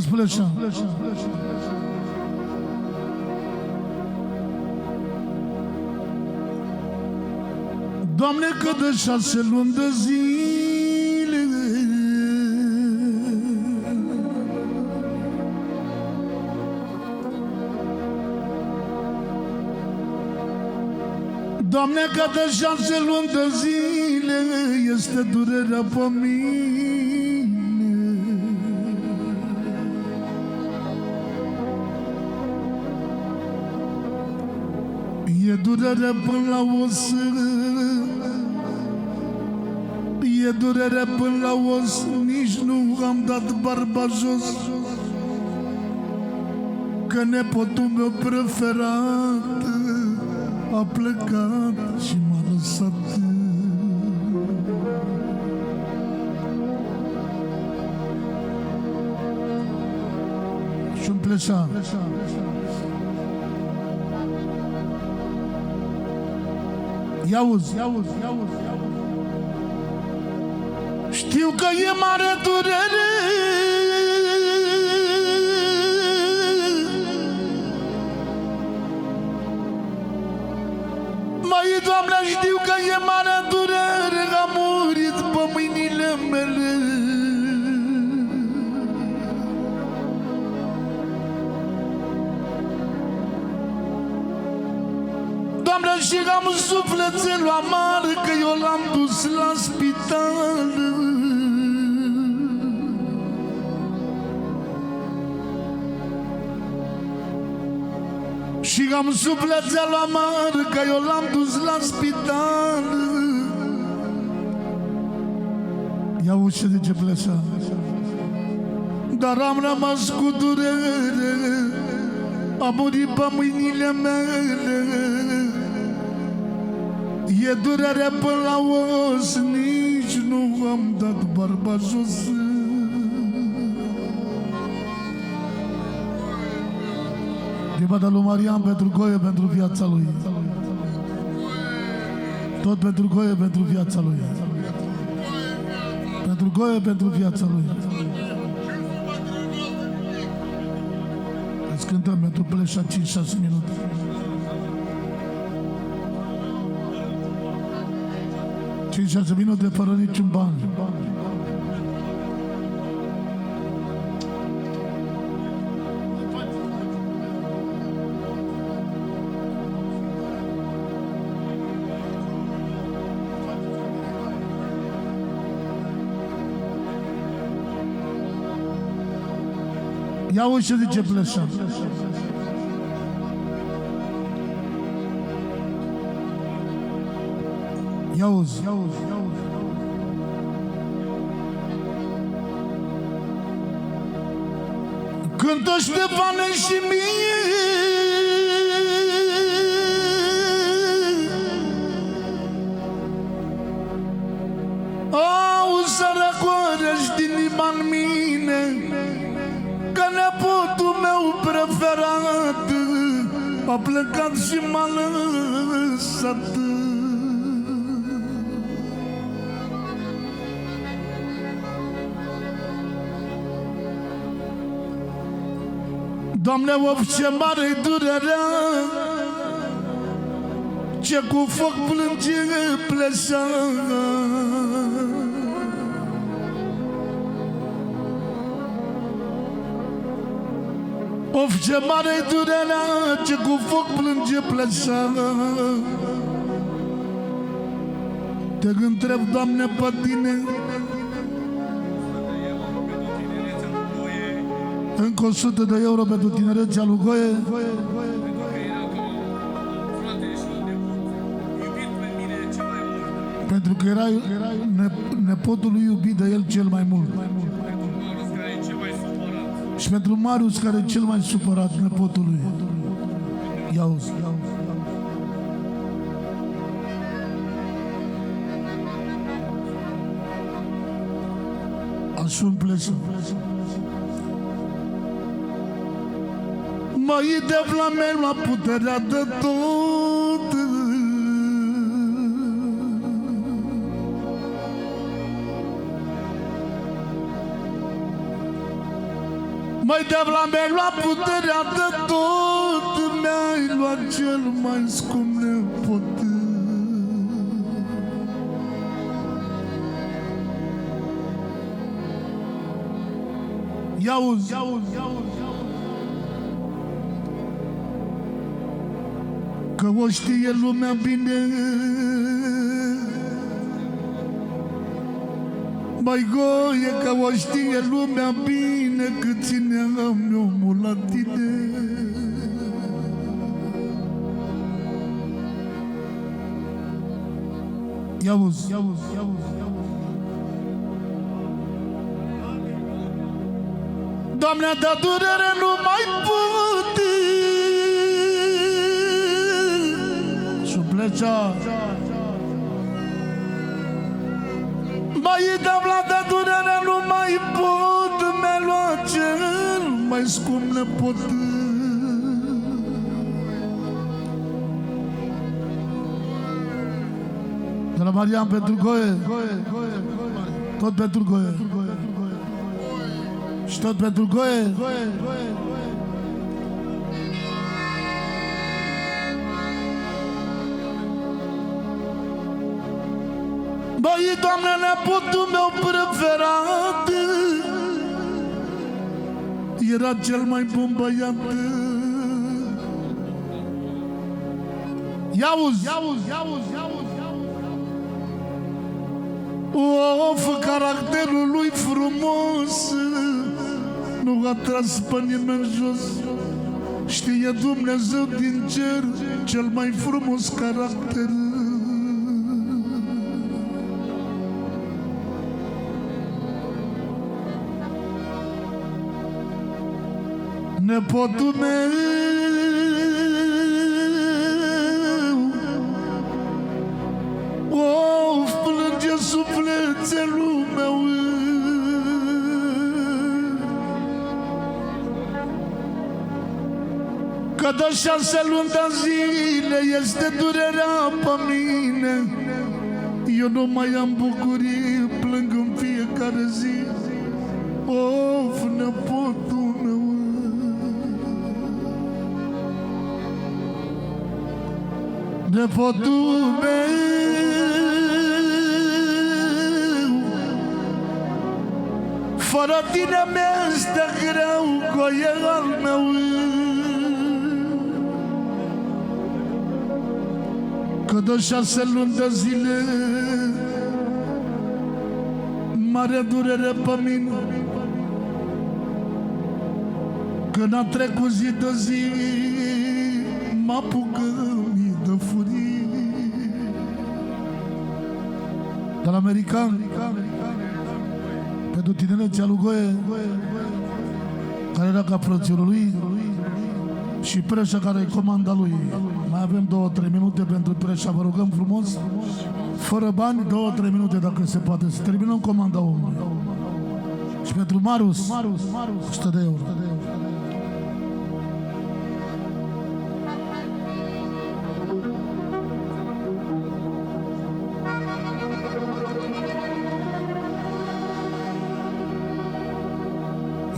spune așa. Doamne, că de 6 luni de zile Doamne, că de 6 luni de zile este durerea pe mine. E durerea până la os, e durerea până la os, nici nu am dat barba jos, că nepotul meu preferat a plecat și m-a lăsat. Și-mi pleșa. Ia-uzi. Știu că e mare durere, măi, Doamne, știu că e mare durere, a murit pe mâinile mele. Doamne, și am sufletelul amar, că eu l-am dus la spital. Și am sufletelul amar, că eu l-am dus la spital. Ia uși de ce pleșa. Dar am rămas cu durere, a murit pe mâinile mele. E durerea până la os, nici nu am dat barba jos. Ribada lui Marian pentru Goie, pentru viața lui. Tot pentru Goie, pentru viața lui. Pentru Goie, pentru viața lui. Îți cântăm pentru Pleșa 5-6 minute. Și 6 minute fără niciun ban. Ia uși de ce Pleșa. Ia-uzi. Cântă Ștefane și mie, auzi, sărăcoare, știi inima în mine, că nepotul meu preferat a plecat și m-a lăsat. Doamne, of, ce mare-i durerea, ce cu foc plânge Pleșa. Of, ce mare-i durerea, ce cu foc plânge Pleșa. Te întreb, Doamne, pe tine, încă 100 de euro pentru tinerețea lui Goie. Pentru că era nepotul lui iubit de el cel mai mult. Și pentru Marius, care e cel mai supărat, nepotul lui. Ia-uzi. Așa-mi Pleșa. Măi, de Vlamel la puterea de tot, Măi, devla, mi-ai luat puterea de tot, mi-ai luat cel mai scump nepot. Ia-uzi, că o știe lumea bine, mai goie că o știe lumea bine, cât țineam omul la tine. Ia-uzi, Doamne, de durere nu mai pot. Și plecea. Mai Doamne, de durere nu mai pot. Mi-a luat cel mai scump nepot. De la Marian pentru Goie. Tot pentru Goie. Și tot pentru Goie. Băi, Doamne, nepotul meu preferat era cel mai bun băiat. Ia-uzi, of, caracterul lui frumos nu a tras pe nimeni jos. Știe Dumnezeu din cer cel mai frumos caracter. Nepotul meu, of, plânge sufletelul meu. Că de 6 luni de zile este durerea pe mine. Eu nu mai am bucurie, plâng în fiecare zi. Of, nepotul meu. Nepotul meu, fără tine mi-este greu, Goie al meu. Că de 6 luni de zile mare durere pe mine. Când a trecut zi de zi, mă apucă mii de furie. De la American, pentru tinerețea lui Goie, care era ca frățiorul lui, și Preșa, care e comanda lui. Mai avem 2-3 minute pentru Preșa, vă rugăm frumos, fără bani, 2-3 minute dacă se poate, să terminăm comanda omului. Și pentru Marius, 100 de euro.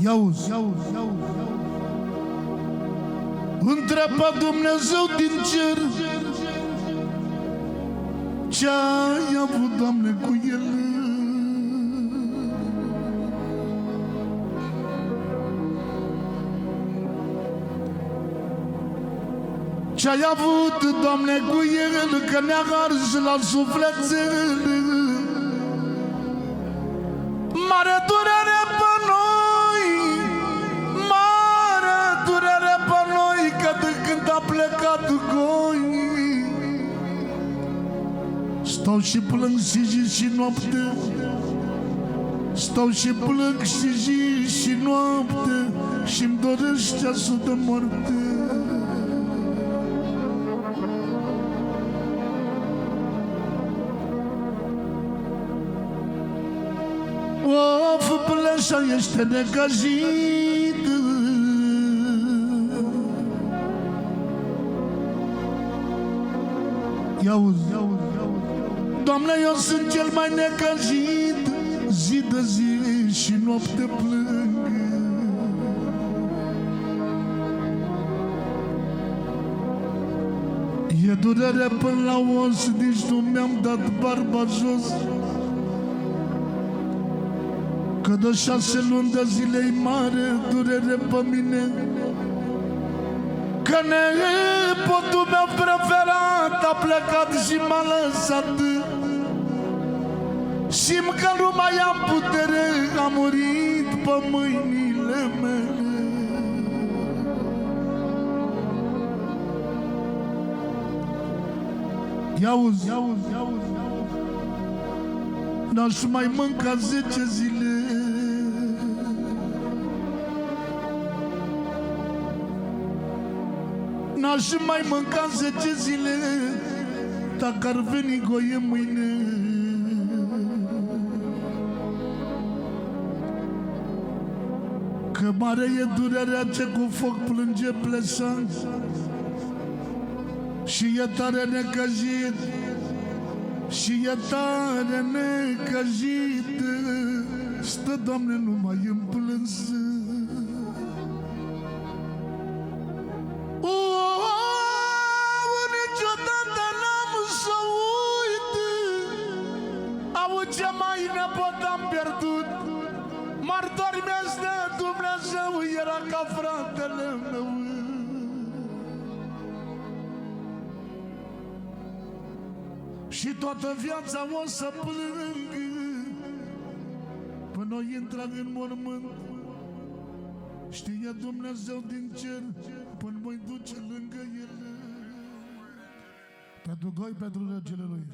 Ia-uzi, întreabă Dumnezeu din cer ce-ai avut, Doamne, cu el. Ce-ai avut, Doamne, cu el, că ne-a ars la sufletel. Mare durere pe noi, mare durere pe noi, că de când a plecat Goie, stau și plâng și zi și noapte, stau și plâng și zi și noapte, și-mi doresc ceasul de moarte. Of, Pleșa este necăjit. Ia-uzi, Doamne, eu sunt cel mai necăjit, zi de zi și noapte plâng. E durere până la os, nici nu mi-am dat barba jos, că de 6 luni de zile-i mare durere pe mine, că nepotul meu preferat a plecat și m-a lăsat, și-mi că nu mai am putere, a murit pe mâinile mele. Ia-uzi, n-aș mai mânca 10 zile, n-aș mai mânca 10 zile, dacă ar veni Goie mâine. Că mare e durerea ce cu foc plânge plesant, și e tare necăjit, și e tare necăjit, stă, Doamne, numai în plâns. Niciodată n-am să uit, ce mai nepot am pierdut, martori mi-este Dumnezeu, era ca fratele meu. Și toată viața o să plâng până o intra în mormânt. Știe Dumnezeu din cer până mă-i duce lângă El. Pentru Goi, pentru regele Lui.